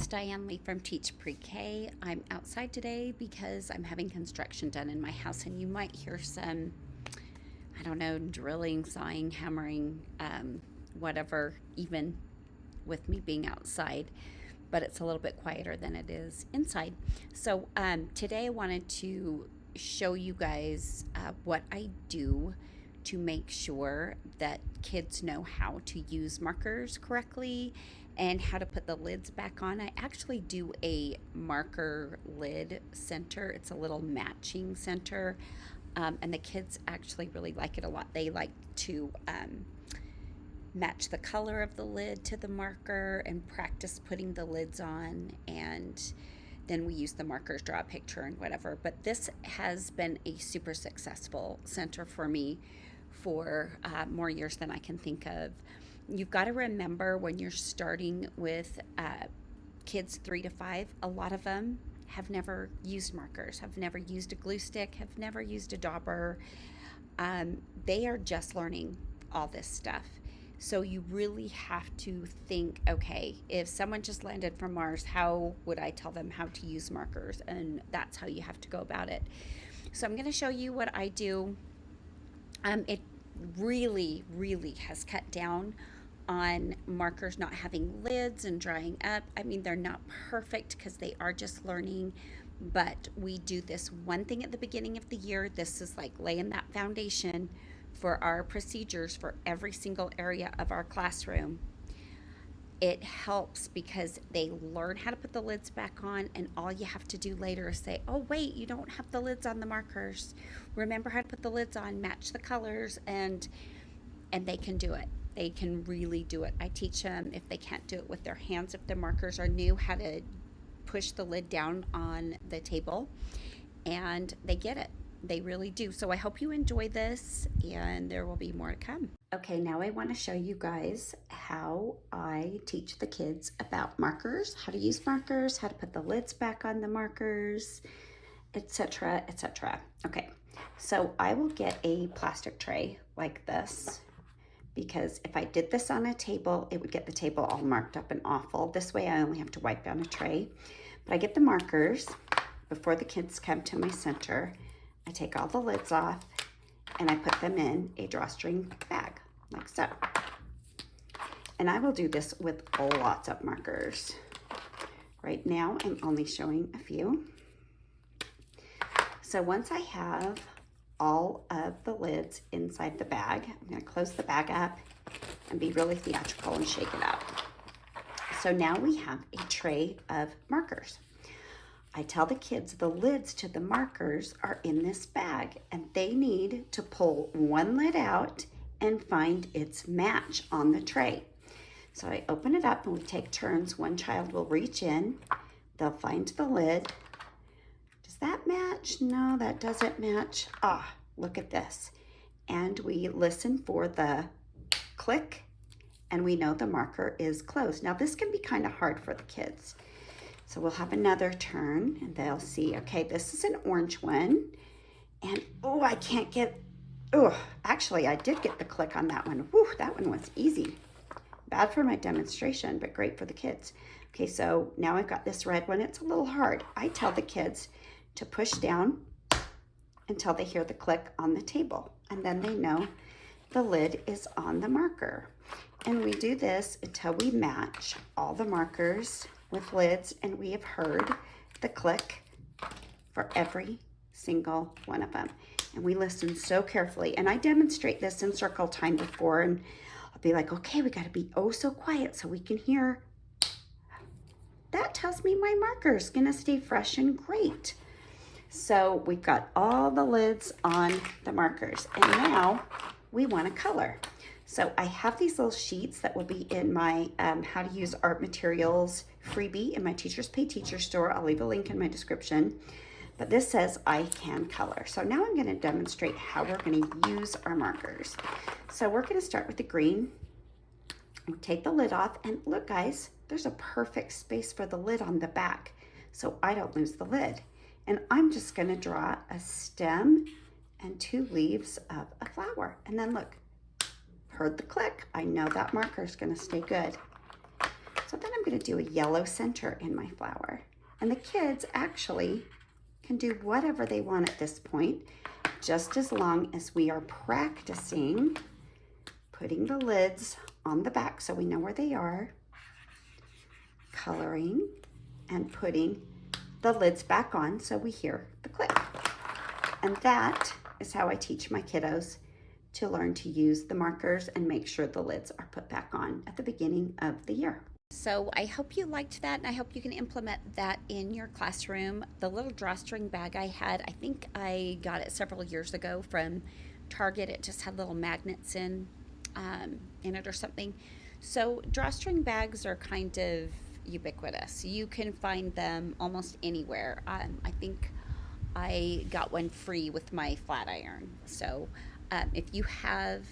Diane Lee from Teach Pre-K. I'm outside today because I'm having construction done in my house, and you might hear some, I don't know, drilling, sawing, hammering, whatever, even with me being outside, but it's a little bit quieter than it is inside. So today I wanted to show you guys what I do to make sure that kids know how to use markers correctly and how to put the lids back on. I actually do a marker lid center. It's a little matching center, and the kids actually really like it a lot. They like to match the color of the lid to the marker and practice putting the lids on, and then we use the markers, draw a picture and whatever. But this has been a super successful center for me for more years than I can think of. You've got to remember when you're starting with kids 3 to 5, a lot of them have never used markers, have never used a glue stick, have never used a dauber. They are just learning all this stuff. So you really have to think, okay, if someone just landed from Mars, how would I tell them how to use markers? And that's how you have to go about it. So I'm going to show you what I do. It really has cut down on markers not having lids and drying up. I mean, they're not perfect because they are just learning, but we do this one thing at the beginning of the year. This is like laying that foundation for our procedures for every single area of our classroom. It helps because they learn how to put the lids back on, and all you have to do later is say, oh wait, you don't have the lids on the markers. Remember how to put the lids on, match the colors, and they can do it. They can really do it. I teach them, if they can't do it with their hands, if the markers are new, how to push the lid down on the table, and they get it. They really do. So I hope you enjoy this, and there will be more to come. Okay, now I want to show you guys how I teach the kids about markers, how to use markers, how to put the lids back on the markers, etc., etc. Okay, so I will get a plastic tray like this, because if I did this on a table, it would get the table all marked up and awful. This way I only have to wipe down a tray. But I get the markers before the kids come to my center. I take all the lids off and I put them in a drawstring bag, like so. And I will do this with lots of markers. Right now, I'm only showing a few. So once I have all of the lids inside the bag, I'm gonna close the bag up and be really theatrical and shake it up. So now we have a tray of markers. I tell the kids the lids to the markers are in this bag, and they need to pull one lid out and find its match on the tray. So I open it up and we take turns. One child will reach in, they'll find the lid. Does that match? No, that doesn't match. Ah, look at this. And we listen for the click, and we know the marker is closed. Now this can be kind of hard for the kids. So we'll have another turn and they'll see, okay, this is an orange one. And oh, I can't get, oh, actually I did get the click on that one. Whew, that one was easy. Bad for my demonstration, but great for the kids. Okay, so now I've got this red one. It's a little hard. I tell the kids to push down until they hear the click on the table. And then they know the lid is on the marker. And we do this until we match all the markers with lids, and we have heard the click for every single one of them. And we listen so carefully. And I demonstrate this in circle time before, and I'll be like, okay, we gotta be oh so quiet so we can hear. That tells me my marker's gonna stay fresh and great. So we've got all the lids on the markers, and now we wanna color. So I have these little sheets that will be in my how to use art materials freebie in my Teachers Pay Teacher store. I'll leave a link in my description. But this says I can color. So now I'm going to demonstrate how we're going to use our markers. So we're going to start with the green. We'll take the lid off, and look guys, there's a perfect space for the lid on the back, so I don't lose the lid. And I'm just going to draw a stem and 2 leaves of a flower. And then look, heard the click. I know that marker is going to stay good. So then I'm going to do a yellow center in my flower. And the kids actually can do whatever they want at this point, just as long as we are practicing putting the lids on the back so we know where they are, coloring, and putting the lids back on so we hear the click. And that is how I teach my kiddos to learn to use the markers and make sure the lids are put back on at the beginning of the year. So I hope you liked that, and I hope you can implement that in your classroom. The little drawstring bag I had, I think I got it several years ago from Target. It just had little magnets in it or something. So drawstring bags are kind of ubiquitous. You can find them almost anywhere. I think I got one free with my flat iron. So if you have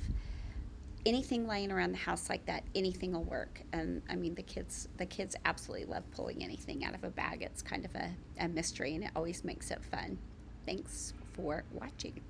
anything laying around the house like that, anything will work. And I mean, the kids absolutely love pulling anything out of a bag. It's kind of a mystery, and it always makes it fun. Thanks for watching.